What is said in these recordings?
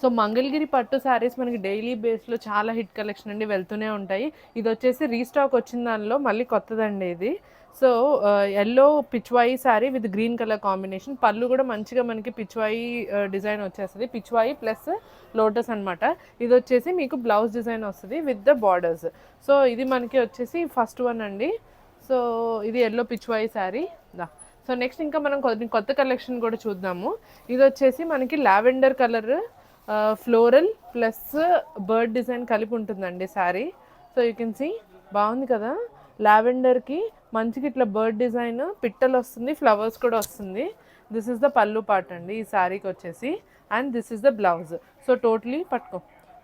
So Mangalagiri పట్టు శారీస్ మనకి daily బేస్లో చాలా హిట్ కలెక్షన్ అండి, వెళ్తూనే ఉంటాయి. ఇది వచ్చేసి రీస్టాక్ వచ్చిన దానిలో మళ్ళీ కొత్తదండి ఇది. So yellow pichwai sari with green colour combination. పళ్ళు కూడా మంచిగా మనకి పిచ్వాయి డిజైన్ వచ్చేస్తుంది, పిచ్వాయి ప్లస్ లోటస్ అనమాట. ఇది వచ్చేసి మీకు బ్లౌజ్ డిజైన్ వస్తుంది విత్ ద బార్డర్స్. సో ఇది మనకి వచ్చేసి ఫస్ట్ వన్ అండి. సో ఇది ఎల్లో పిచ్వాయి శారీ దా. సో నెక్స్ట్ ఇంకా మనం కొత్త కలెక్షన్ కూడా చూద్దాము. ఇది వచ్చేసి మనకి lavender colour floral plus bird design కలిపి ఉంటుందండి sari. So you can see బాగుంది కదా, లావెండర్కి మంచిగా ఇట్లా బర్డ్ డిజైన్ పిట్టలు వస్తుంది, ఫ్లవర్స్ కూడా వస్తుంది. This is the pallu part అండి ఈ శారీకి వచ్చేసి, and this is the blouse. So totally పట్టుకో.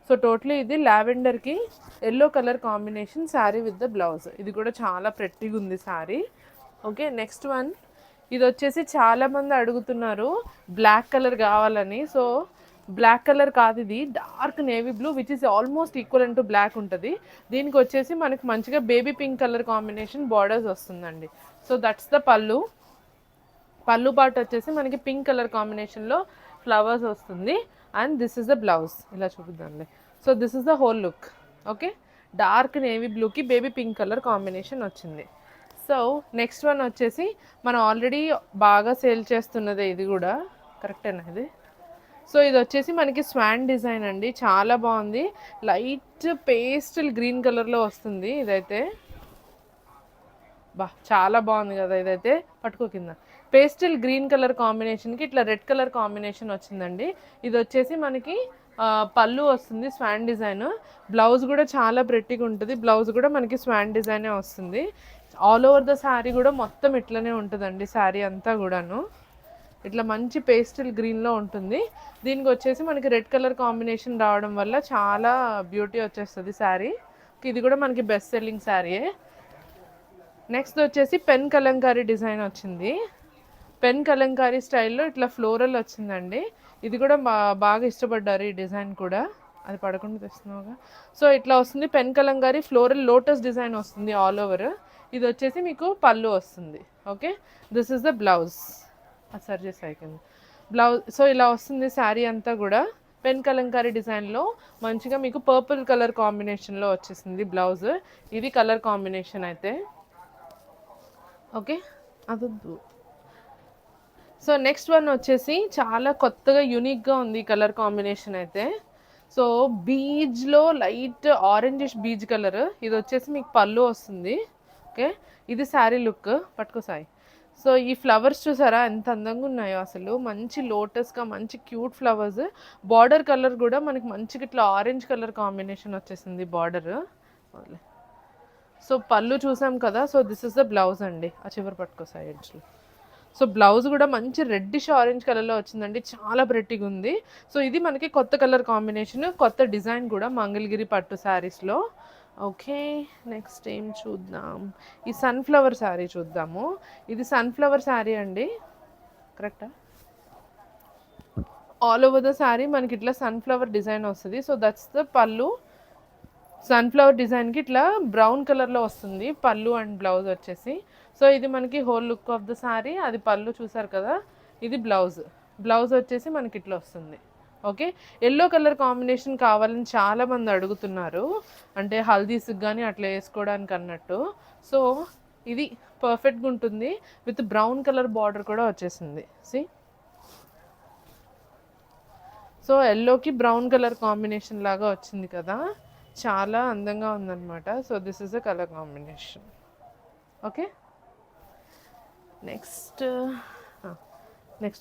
సో టోటలీ ఇది లావెండర్కి yellow colour combination saree with the blouse. ఇది కూడా చాలా ప్రెట్టిగా ఉంది శారీ. Okay next one. ఇది వచ్చేసి చాలామంది అడుగుతున్నారు బ్లాక్ కలర్ కావాలని. సో బ్లాక్ కలర్ కాదు, ఇది dark navy blue which is almost equal to black ఉంటుంది. దీనికి వచ్చేసి మనకి మంచిగా baby pink colour combination borders వస్తుందండి. So that's the pallu. Pallu part వచ్చేసి మనకి పింక్ కలర్ కాంబినేషన్లో ఫ్లవర్స్ వస్తుంది, and this is the blouse. ఇలా చూపిద్దాంలే. So this is the whole look. Okay, dark navy బ్లూకి బేబీ పింక్ కలర్ కాంబినేషన్ వచ్చింది. సో నెక్స్ట్ వన్ వచ్చేసి మనం ఆల్రెడీ బాగా సేల్ చేస్తున్నదే, ఇది కూడా కరెక్టేనా ఇది. సో ఇది వచ్చేసి మనకి స్వాన్ డిజైన్ అండి, చాలా బాగుంది. లైట్ పేస్టల్ గ్రీన్ కలర్లో వస్తుంది ఇదైతే. బా చాలా బాగుంది కదా ఇదైతే. పట్టుకో కింద. పేస్టల్ గ్రీన్ కలర్ కాంబినేషన్కి ఇట్లా రెడ్ కలర్ కాంబినేషన్ వచ్చిందండి. ఇది వచ్చేసి మనకి పళ్ళు వస్తుంది స్వాన్ డిజైన్. బ్లౌజ్ కూడా చాలా ప్రెట్టిగా ఉంటుంది, బ్లౌజ్ కూడా మనకి స్వాన్ డిజైనే వస్తుంది. ఆల్ ఓవర్ ద శారీ కూడా మొత్తం ఇట్లనే ఉంటుందండి, శారీ అంతా కూడాను ఇట్లా మంచి పేస్టల్ గ్రీన్లో ఉంటుంది. దీనికి వచ్చేసి మనకి రెడ్ కలర్ కాంబినేషన్ రావడం వల్ల చాలా బ్యూటీ వచ్చేస్తుంది శారీ. ఇది కూడా మనకి బెస్ట్ సెల్లింగ్ శారీయే. నెక్స్ట్ వచ్చేసి పెన్ కలంకారీ డిజైన్ వచ్చింది. పెన్ కలంకారీ స్టైల్లో ఇట్లా ఫ్లోరల్ వచ్చిందండి. ఇది కూడా బాగా ఇష్టపడ్డారు ఈ డిజైన్ కూడా. అది పడకుండా తెస్తున్నావుగా. సో ఇట్లా వస్తుంది pen Kalamkari floral lotus design వస్తుంది ఆల్ ఓవర్. ఇది వచ్చేసి మీకు పళ్ళు వస్తుంది. Okay, this is the blouse. సరి చేసి అయిపోయింది బ్లౌజ్. సో ఇలా వస్తుంది శారీ అంతా కూడా పెన్ కలంకారీ డిజైన్లో మంచిగా మీకు పర్పుల్ కలర్ కాంబినేషన్లో వచ్చేసింది బ్లౌజ్. ఇది కలర్ కాంబినేషన్ అయితే. ఓకే అదొద్దు. సో నెక్స్ట్ వన్ వచ్చేసి చాలా కొత్తగా యూనిక్గా ఉంది కలర్ కాంబినేషన్ అయితే. సో బీజ్లో లైట్ ఆరెంజిష్ బీజ్ కలర్. ఇది వచ్చేసి మీకు పళ్ళు వస్తుంది. ఓకే, ఇది శారీ లుక్. పట్టుకో సాయి. సో ఈ ఫ్లవర్స్ చూసారా ఎంత అందంగా ఉన్నాయో అసలు, మంచి లోటస్గా మంచి క్యూట్ ఫ్లవర్స్. బార్డర్ కలర్ కూడా మనకి మంచిగా ఇట్లా ఆరెంజ్ కలర్ కాంబినేషన్ వచ్చేసింది బార్డర్. సో పళ్ళు చూసాం కదా. So this is the blouse అండి. ఆ చివరి పట్టుకో సైడ్స్లో. సో బ్లౌజ్ కూడా మంచి రెడ్డిష్ ఆరెంజ్ కలర్లో వచ్చిందండి, చాలా ప్రెట్టిగా ఉంది. సో ఇది మనకి కొత్త కలర్ కాంబినేషన్, కొత్త డిజైన్ కూడా మంగళగిరి పట్టు శారీస్లో. ఓకే నెక్స్ట్ ఏం చూద్దాం. ఈ సన్ఫ్లవర్ శారీ చూద్దాము. ఇది సన్ఫ్లవర్ శారీ అండి, కరెక్టా. ఆల్ ఓవర్ ద శారీ మనకి ఇట్లా సన్ఫ్లవర్ డిజైన్ వస్తుంది. సో దట్స్ ద పళ్ళు. సన్ఫ్లవర్ డిజైన్కి ఇట్లా బ్రౌన్ కలర్లో వస్తుంది పళ్ళు అండ్ బ్లౌజ్ వచ్చేసి. సో ఇది మనకి whole look of the sari. అది పళ్ళు చూసారు కదా, ఇది బ్లౌజ్. బ్లౌజ్ వచ్చేసి మనకి ఇట్లా వస్తుంది. ఓకే, ఎల్లో కలర్ కాంబినేషన్ కావాలని చాలామంది అడుగుతున్నారు, అంటే హల్దీస్కి కానీ అట్లా వేసుకోవడానికి అన్నట్టు. సో ఇది పర్ఫెక్ట్గా ఉంటుంది విత్ బ్రౌన్ కలర్ బార్డర్ కూడా వచ్చేసింది. సి, సో ఎల్లోకి బ్రౌన్ కలర్ కాంబినేషన్ లాగా వచ్చింది కదా, చాలా అందంగా ఉందన్నమాట. So this is the colour combination. Okay next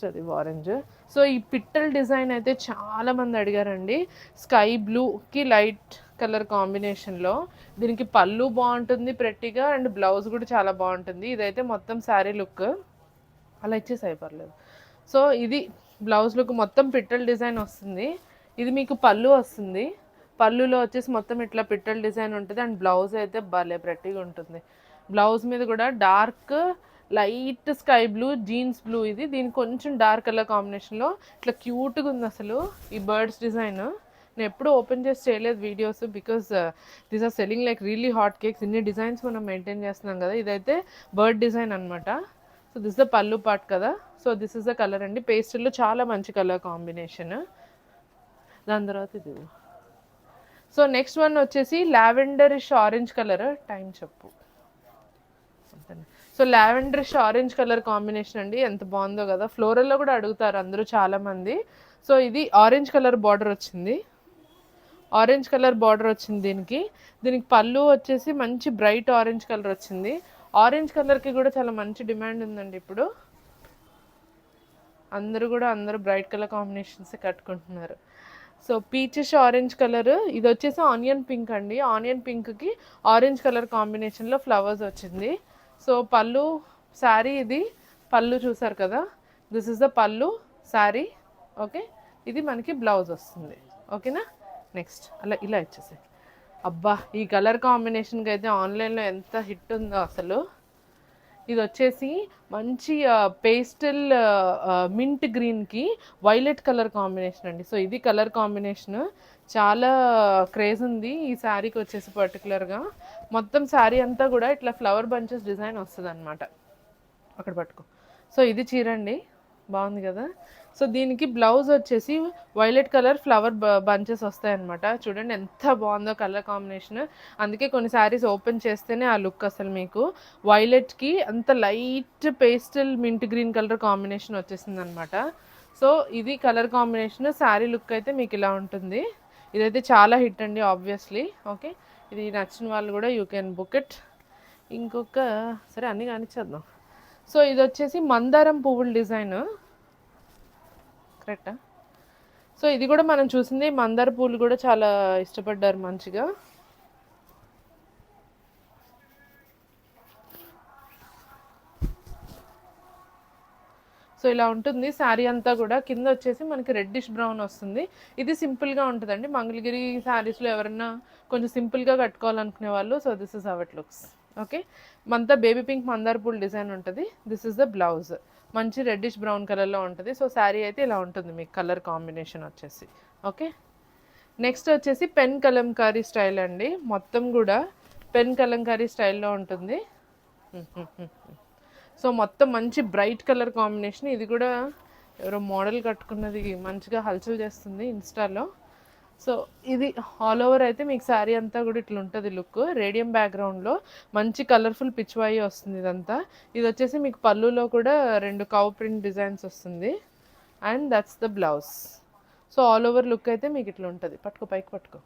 అది ఆరెంజ్. సో ఈ పిట్టల్ డిజైన్ అయితే చాలామంది అడిగారండి. స్కై బ్లూకి లైట్ కలర్ కాంబినేషన్లో. దీనికి పళ్ళు బాగుంటుంది ప్రెట్టిగా, అండ్ బ్లౌజ్ కూడా చాలా బాగుంటుంది. ఇదైతే మొత్తం శారీ లుక్. అలా ఇచ్చేసి అయిపోలేదు. సో ఇది బ్లౌజ్ లుక్ మొత్తం పిట్టల్ డిజైన్ వస్తుంది. ఇది మీకు పళ్ళు వస్తుంది. పళ్ళులో వచ్చేసి మొత్తం ఇట్లా పిట్టల్ డిజైన్ ఉంటుంది, అండ్ బ్లౌజ్ అయితే భలే ప్రెట్టిగా ఉంటుంది. బ్లౌజ్ మీద కూడా dark light sky blue jeans blue. ఇది దీనికి కొంచెం డార్క్ కలర్ కాంబినేషన్లో ఇట్లా క్యూట్గా ఉంది అసలు ఈ బర్డ్స్ డిజైన్. నేను ఎప్పుడూ ఓపెన్ చేసి చేయలేదు videos, because these are selling like really hot cakes. ఇన్ని డిజైన్స్ మనం మెయింటైన్ చేస్తున్నాం కదా. ఇదైతే బర్డ్ డిజైన్ అనమాట. So this the pallu part కదా. So this is the colour అండి, పేస్టల్లో చాలా మంచి కలర్ కాంబినేషన్. దాని తర్వాత ఇది. సో నెక్స్ట్ వన్ వచ్చేసి లావెండరిష్ ఆరెంజ్ కలర్. టైం చెప్పు. So lavenderish orange colour combination అండి, ఎంత బాగుందో కదా. ఫ్లోరల్లో కూడా అడుగుతారు అందరూ చాలామంది. సో ఇది ఆరెంజ్ కలర్ బార్డర్ వచ్చింది, ఆరెంజ్ కలర్ బార్డర్ వచ్చింది దీనికి. దీనికి పళ్ళు వచ్చేసి మంచి బ్రైట్ ఆరెంజ్ కలర్ వచ్చింది. ఆరెంజ్ కలర్కి కూడా చాలా మంచి డిమాండ్ ఉందండి ఇప్పుడు. అందరూ బ్రైట్ కలర్ కాంబినేషన్స్ కట్టుకుంటున్నారు. సో పీచిష్ ఆరెంజ్ కలర్, ఇది వచ్చేసి ఆనియన్ పింక్ అండి. ఆనియన్ పింక్కి ఆరెంజ్ కలర్ కాంబినేషన్లో ఫ్లవర్స్ వచ్చింది. సో పళ్ళు శారీ, ఇది పళ్ళు చూసారు కదా, దిస్ ఇస్ ద పళ్ళు శారీ. ఓకే, ఇది మనకి బ్లౌజ్ వస్తుంది. ఓకేనా. నెక్స్ట్ అలా ఇలా ఇచ్చేసాయి. అబ్బా, ఈ కలర్ కాంబినేషన్కి అయితే ఆన్లైన్లో ఎంత హిట్ ఉందో అసలు. ఇది వచ్చేసి మంచి పేస్టల్ మింట్ గ్రీన్కి వైలెట్ కలర్ కాంబినేషన్ అండి. సో ఇది కలర్ కాంబినేషన్ చాలా క్రేజ్ ఉంది ఈ శారీకి వచ్చేసి పర్టికులర్గా. మొత్తం శారీ అంతా కూడా ఇట్లా ఫ్లవర్ బంచెస్ డిజైన్ వస్తుంది అనమాట. అక్కడ పట్టుకో. సో ఇది చీర అండి, బాగుంది కదా. సో దీనికి బ్లౌజ్ వచ్చేసి వైలెట్ కలర్ ఫ్లవర్ బంచెస్ వస్తాయన్నమాట. చూడండి ఎంత బాగుందో కలర్ కాంబినేషన్. అందుకే కొన్ని శారీస్ ఓపెన్ చేస్తేనే ఆ లుక్ అసలు మీకు వైలెట్కి అంత light pastel mint green colour combination వచ్చేసింది అనమాట. సో ఇది కలర్ కాంబినేషన్. శారీ లుక్ అయితే మీకు ఇలా ఉంటుంది. ఇదైతే చాలా హిట్ అండి ఆబ్వియస్లీ. ఓకే, ఇది నచ్చిన వాళ్ళు కూడా యూ కెన్ బుక్ ఇట్. ఇంకొక సరే అన్నీ కానిచ్చేద్దాం. సో ఇది వచ్చేసి మందారం పువ్వుల డిజైన్, కరెక్టా. సో ఇది కూడా మనం చూసింది, మందార పూలు కూడా చాలా ఇష్టపడ్డారు మంచిగా. సో ఇలా ఉంటుంది శారీ అంతా కూడా. కింద వచ్చేసి మనకి రెడ్డిష్ బ్రౌన్ వస్తుంది. ఇది సింపుల్గా ఉంటుందండి. మంగళగిరి శారీస్లో ఎవరన్నా కొంచెం సింపుల్గా కట్టుకోవాలనుకునే వాళ్ళు, so this is how it looks. Okay, మంతా బేబీ పింక్ మందార పూల్ డిజైన్ ఉంటుంది. దిస్ ఇస్ ద బ్లౌజ్, మంచి రెడ్డిష్ బ్రౌన్ కలర్లో ఉంటుంది. సో శారీ అయితే ఇలా ఉంటుంది మీకు కలర్ కాంబినేషన్ వచ్చేసి. ఓకే, నెక్స్ట్ వచ్చేసి పెన్ కలంకారీ స్టైల్ అండి. మొత్తం కూడా పెన్ కలంకారీ స్టైల్లో ఉంటుంది. సో మొత్తం మంచి బ్రైట్ కలర్ కాంబినేషన్. ఇది కూడా ఎవరో మోడల్ కట్టుకున్నది మంచిగా హల్చల్ చేస్తుంది ఇన్స్టాలో. సో ఇది ఆల్ ఓవర్ అయితే మీకు శారీ అంతా కూడా ఇట్లా ఉంటుంది లుక్. రేడియం బ్యాక్గ్రౌండ్లో మంచి కలర్ఫుల్ పిచ్వాయి వస్తుంది ఇదంతా. ఇది వచ్చేసి మీకు పళ్ళులో కూడా 2 కవ్ ప్రింట్ డిజైన్స్ వస్తుంది. And that's the blouse. So all over look అయితే మీకు ఇట్లా ఉంటుంది. పట్టుకో, పైకి పట్టుకో,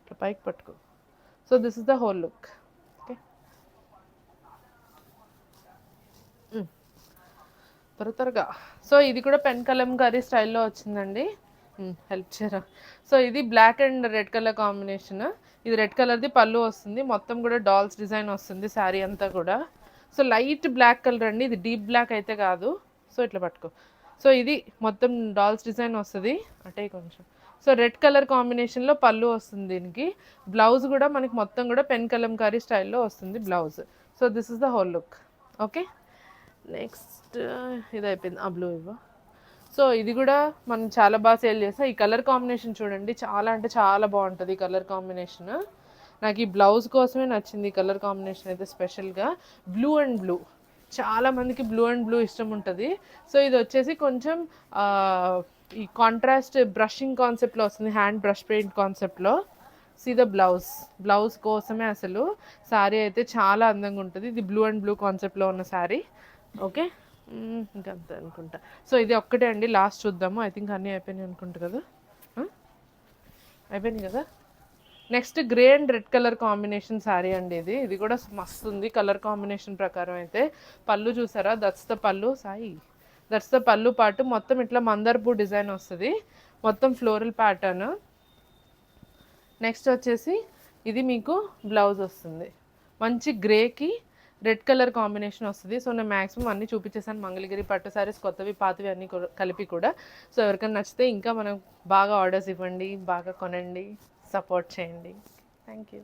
ఇట్లా పైకి పట్టుకో. So this is the whole look. Okay, త్వరగా. సో ఇది కూడా పెన్ కలంకారీ స్టైల్లో వచ్చిందండి. హెల్ప్ చేయరా. సో ఇది black and red colour combination. ఇది రెడ్ కలర్ది పళ్ళు వస్తుంది. మొత్తం కూడా డాల్స్ డిజైన్ వస్తుంది శారీ అంతా కూడా. సో లైట్ బ్లాక్ కలర్ అండి, ఇది డీప్ బ్లాక్ అయితే కాదు. సో ఇట్లా పట్టుకో. సో ఇది మొత్తం డాల్స్ డిజైన్ వస్తుంది అంటే కొంచెం. సో రెడ్ కలర్ కాంబినేషన్లో పళ్ళు వస్తుంది దీనికి. బ్లౌజ్ కూడా మనకి మొత్తం కూడా పెన్ కలంకారీ స్టైల్లో వస్తుంది blouse. So this is the whole look. Okay, next ఇది అయిపోయింది. ఆ బ్లూ ఇవ్వ. సో ఇది కూడా మనం చాలా బాగా సేల్ చేస్తాం. ఈ కలర్ కాంబినేషన్ చూడండి, చాలా అంటే చాలా బాగుంటుంది ఈ కలర్ కాంబినేషన్. నాకు ఈ బ్లౌజ్ కోసమే నచ్చింది ఈ కలర్ కాంబినేషన్ అయితే స్పెషల్గా. బ్లూ అండ్ బ్లూ, చాలామందికి బ్లూ అండ్ బ్లూ ఇష్టం ఉంటుంది. సో ఇది వచ్చేసి కొంచెం ఈ కాంట్రాస్ట్ బ్రషింగ్ కాన్సెప్ట్లో వస్తుంది, హ్యాండ్ బ్రష్ పెయింట్ కాన్సెప్ట్లో. సీ ద బ్లౌజ్ కోసమే అసలు శారీ అయితే చాలా అందంగా ఉంటుంది. ఇది బ్లూ అండ్ బ్లూ కాన్సెప్ట్లో ఉన్న శారీ. ఓకే, ఇంకా అంతే అనుకుంటా. సో ఇది ఒక్కటే అండి, లాస్ట్ చూద్దాము. ఐ థింక్ అన్నీ అయిపోయినాయి అనుకుంటా కదా. అయిపోయినాయి కదా. Next grey and red colour combination sari అండి. ఇది కూడా మస్తు ఉంది కలర్ కాంబినేషన్ ప్రకారం అయితే. పళ్ళు చూసారా, దట్స్ ద పళ్ళు సాయి, దట్స్ ద పళ్ళు పాటు. మొత్తం ఇట్లా మందారపూ డిజైన్ వస్తుంది, మొత్తం ఫ్లోరల్ ప్యాటర్న్. నెక్స్ట్ వచ్చేసి ఇది మీకు బ్లౌజ్ వస్తుంది, మంచి గ్రేకి రెడ్ కలర్ కాంబినేషన్ వస్తుంది. సో నేను మ్యాక్సిమం అన్నీ చూపించేసాను, మంగళగిరి పట్టు శారీస్ కొత్తవి పాతవి అన్నీ కలిపి కూడా. సో ఎవరికైనా నచ్చితే ఇంకా మనం బాగా ఆర్డర్స్ ఇవ్వండి, బాగా కొనండి, సపోర్ట్ చేయండి. Thank you.